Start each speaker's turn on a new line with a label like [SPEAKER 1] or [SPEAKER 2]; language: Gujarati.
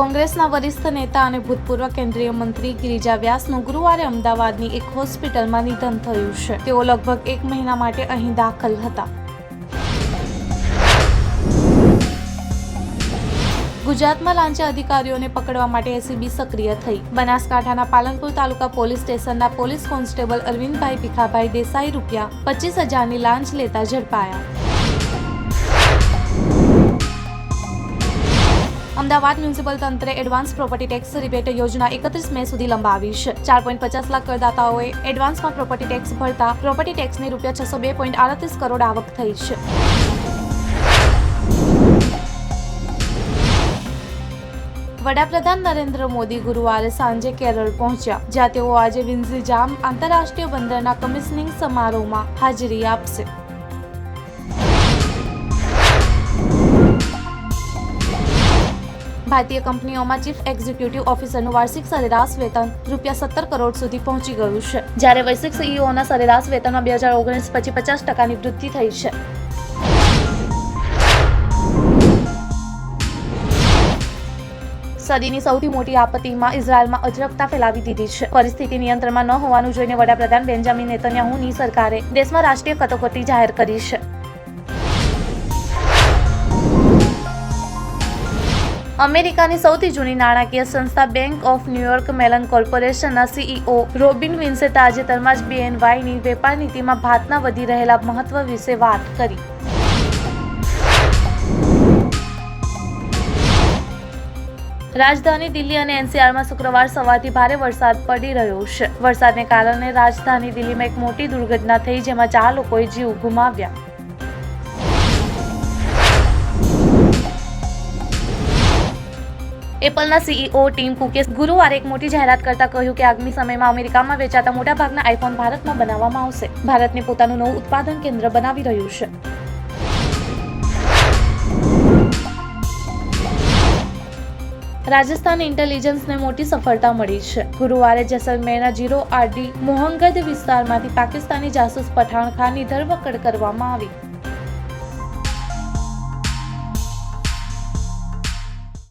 [SPEAKER 1] કોંગ્રેસના વરિષ્ઠ નેતા અને ભૂતપૂર્વ કેન્દ્રીય મંત્રી ગિરિજા વ્યાસનું ગુરુવારે અમદાવાદની એક હોસ્પિટલમાં નિધન થયું છે. તેઓ લગભગ 1 મહિના માટે અહીં દાખલ હતા. ગુજરાતમાં લાંચા અધિકારીઓને પકડવા માટે એસીબી સક્રિય થઈ. બનાસકાંઠાના પાલનપુર તાલુકા પોલીસ સ્ટેશનના પોલીસ કોન્સ્ટેબલ અરવિંદભાઈ ભીખાભાઈ દેસાઈ ₹25,000ની લાંચ લેતા ઝડપાયા. અમદાવાદ મ્યુનિસિપલ તંત્રે એડવાન્સ પ્રોપર્ટી ટેક્સ રિબેટ યોજના 31 મે સુધી લંબાવી છે. 4.50 લાખ કરદાતાઓએ એડવાન્સમાં પ્રોપર્ટી ટેક્સ ભરતા પ્રોપર્ટી ટેક્સની ₹602.38 કરોડ આવક થઈ છે. વડાપ્રધાન નરેન્દ્ર મોદી ગુરુવારે સાંજે કેરળ પહોંચ્યા, જ્યાં તેઓ આજે વિન્ઝજામ આંતરરાષ્ટ્રીય બંદરના કમિશનિંગ સમારોહમાં હાજરી આપશે. ભારતીય કંપનીઓમાં ચીફ એક્ઝિક્યુટિવ ઓફિસરનું વાર્ષિક સરેરાશ વેતન ₹17 કરોડ સુધી પહોંચી ગયું છે, જ્યારે વૈશ્વિક સીઈઓના સરેરાશ વેતનમાં 2019 પછી 50%ની વૃદ્ધિ થઈ છે. સદીની સૌથી મોટી આપત્તિમાં ઇઝરાયલમાં અજરકતા ફેલાવી દીધી છે. પરિસ્થિતિ નિયંત્રણમાં ન હોવાનું જોઈને વડાપ્રધાન બેન્જામિન નેતન્યાહુની સરકારે દેશમાં રાષ્ટ્રીય કટોકટી જાહેર કરી છે. અમેરિકાની સૌથી જૂની નાણાકીય સંસ્થા બેંક ઓફ ન્યૂયોર્ક મેલન કોર્પોરેશનના સીઈઓ રોબિન વિન્સે તાજેતરમાં જ BNYની વેપાર નીતિમાં ભારતના વધી રહેલા મહત્વ વિશે વાત કરી. રાજધાની દિલ્હી અને NCRમાં શુક્રવાર સવારથી ભારે વરસાદ પડી રહ્યો છે. વરસાદને કારણે રાજધાની દિલ્હીમાં એક મોટી દુર્ઘટના થઈ, જેમાં 4 લોકોએ જીવ ગુમાવ્યા. એપલના સીઈઓ ટીમ કુકે ગુરુવારે એક મોટી જાહેરાત કરતા કહ્યું કે આગામી સમયમાં અમેરિકામાં વેચાતા મોટાભાગના આઈફોન ભારતમાં બનાવવામાં આવશે. ભારતને પોતાનું નવું ઉત્પાદન કેન્દ્ર બનાવી રહ્યું છે. રાજસ્થાન ઇન્ટેલિજન્સને મોટી સફળતા મળી છે. ગુરુવારે જેસલમેરના 0RD મોહંગદ વિસ્તારમાંથી પાકિસ્તાની જાસૂસ પઠાણ ખાનની ધરપકડ કરવામાં આવી.